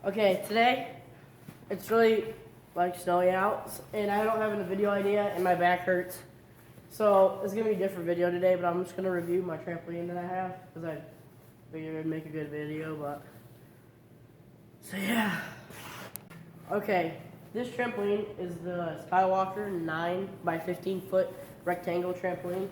Okay, today it's really like snowy out, and I don't have a video idea, and my back hurts. So it's gonna be a different video today, but I'm just gonna review my trampoline that I have because I figured it'd make a good video. But so yeah, okay, this trampoline is the Skywalker 9 by 15 foot rectangle trampoline.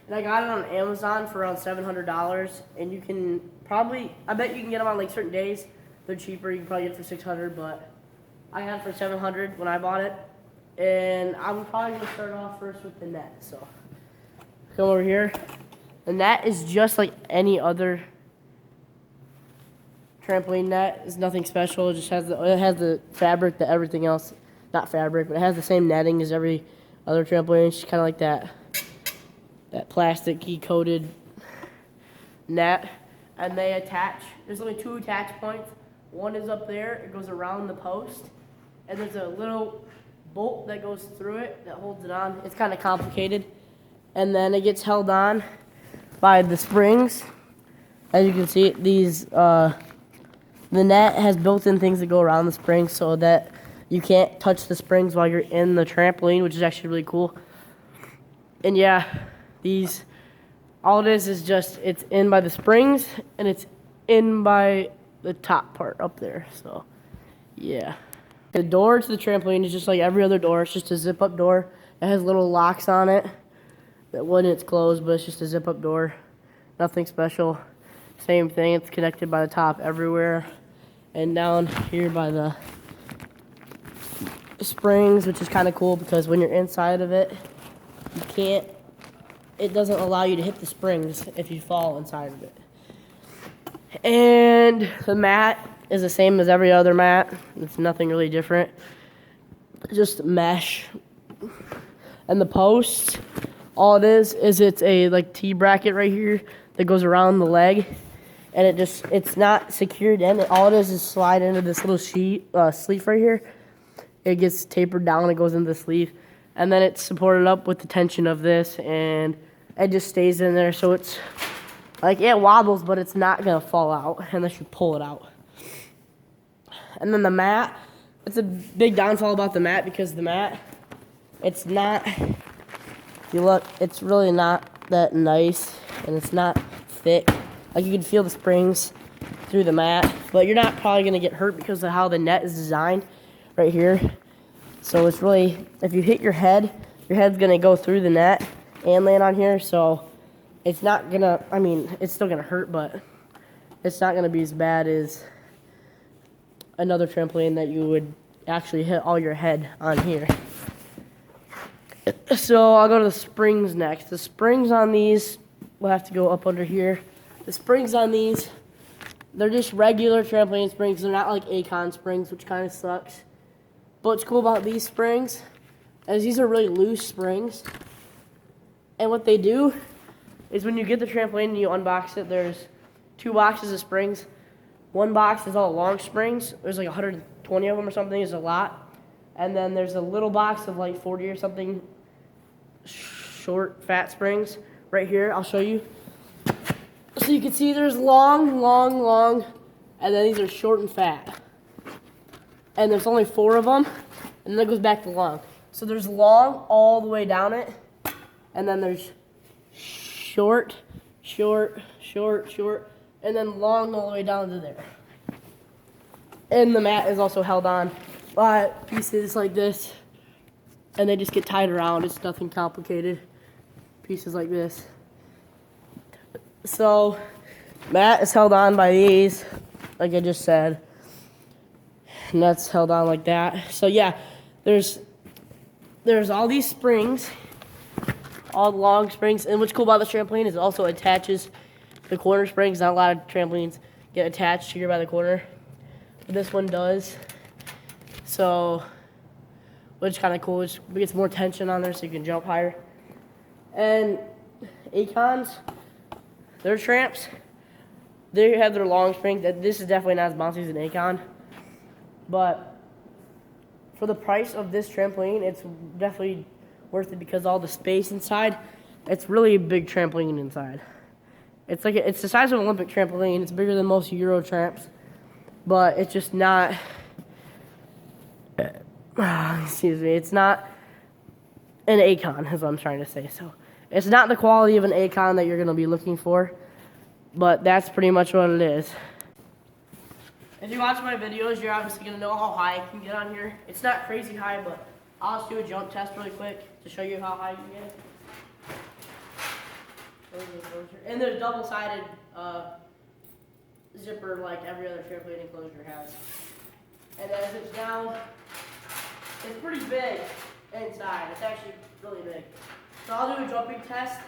And I got it on Amazon for around $700, and you can probably, I bet you can get them on like certain days. They're cheaper, you can probably get it for 600, but I got it for 700 when I bought it. And I'm probably gonna start off first with the net. So come over here. The net is just like any other trampoline net. It's nothing special. It just has the fabric that everything else, not fabric, but it has the same netting as every other trampoline. It's kind of like that plasticky coated net, and they attach. There's only two attach points. One is up there, it goes around the post, and there's a little bolt that goes through it that holds it on. It's kind of complicated, and then it gets held on by the springs. As you can see, the net has built-in things that go around the springs so that you can't touch the springs while you're in the trampoline, which is actually really cool. And yeah, all it is just, it's in by the springs, and it's in by the top part up there. So yeah, the door to the trampoline is just like every other door. It's just a zip-up door. It has little locks on it that when it's closed, but it's just a zip-up door. Nothing special. Same thing, it's connected by the top everywhere, and down here by the springs, which is kind of cool because when you're inside of it, it doesn't allow you to hit the springs if you fall inside of it. And the mat is the same as every other mat. It's nothing really different. Just mesh. And the posts, all it is it's a like T-bracket right here that goes around the leg. And it's not secured in. All it is slide into this little sleeve right here. It gets tapered down, it goes into the sleeve. And then it's supported up with the tension of this, and it just stays in there. So it's like, it wobbles, but it's not gonna fall out unless you pull it out. And then the mat, it's a big downfall about the mat because the mat, it's not, if you look, it's really not that nice, and it's not thick. Like, you can feel the springs through the mat, but you're not probably gonna get hurt because of how the net is designed right here. So it's really, if you hit your head's gonna go through the net and land on here, so it's not gonna, it's still gonna hurt, but it's not gonna be as bad as another trampoline that you would actually hit all your head on here. So I'll go to the springs next. The springs on these, we'll have to go up under here. The springs on these, they're just regular trampoline springs. They're not like Akon springs, which kind of sucks. But what's cool about these springs is these are really loose springs. And what they do is when you get the trampoline and you unbox it, there's two boxes of springs. One box is all long springs. There's like 120 of them or something. It's a lot. And then there's a little box of like 40 or something short, fat springs right here. I'll show you. So you can see there's long, and then these are short and fat. And there's only 4 of them, and then it goes back to long. So there's long all the way down it, and then there's short, and then long all the way down to there. And the mat is also held on by pieces like this, and they just get tied around. It's nothing complicated. Pieces like this. So mat is held on by these, like I just said. And that's held on like that. So yeah, there's all these springs, all long springs. And what's cool about the trampoline is it also attaches the corner springs. Not a lot of trampolines get attached here by the corner, but this one does. So, which is kind of cool. It gets more tension on there so you can jump higher. And Akons, their tramps, they have their long springs. This is definitely not as bouncy as an Akon. But for the price of this trampoline, it's definitely worth it because all the space inside. It's really a big trampoline inside. It's the size of an Olympic trampoline. It's bigger than most Euro tramps. but it's just not, excuse me, it's not an Acon, is what I'm trying to say. So it's not the quality of an Acon that you're going to be looking for, but that's pretty much what it is. If you watch my videos, you're obviously going to know how high I can get on here. It's not crazy high, but I'll just do a jump test really quick to show you how high you can get. And there's double-sided zipper like every other trampoline enclosure has. And as it's down, it's pretty big inside. It's actually really big. So I'll do a jumping test.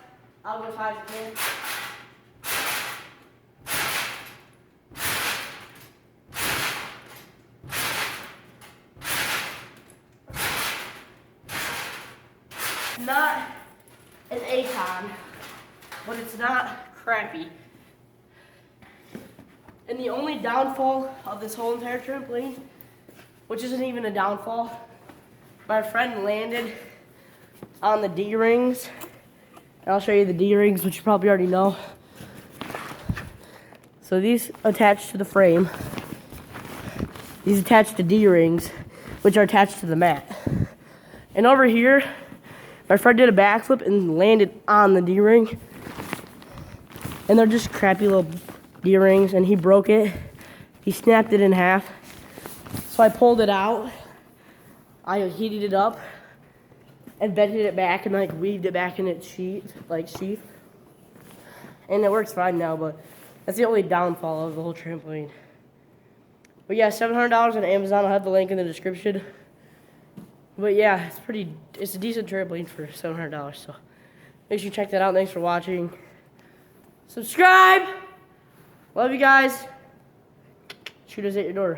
I'll go as high as I can. Not an Acon, but it's not crappy. And the only downfall of this whole entire trampoline, which isn't even a downfall, my friend landed on the D-rings. I'll show you the D-rings, which you probably already know. So these attach to the frame. These attach to D-rings, which are attached to the mat. And over here, my friend did a backflip and landed on the D-ring. And they're just crappy little D-rings, and he broke it. He snapped it in half. So I pulled it out. I heated it up and bended it back and like weaved it back in its sheath. And it works fine now, but that's the only downfall of the whole trampoline. But yeah, $700 on Amazon. I'll have the link in the description. But yeah, it's a decent trampoline for $700, so make sure you check that out. Thanks for watching. Subscribe! Love you guys. Shoot us at your door.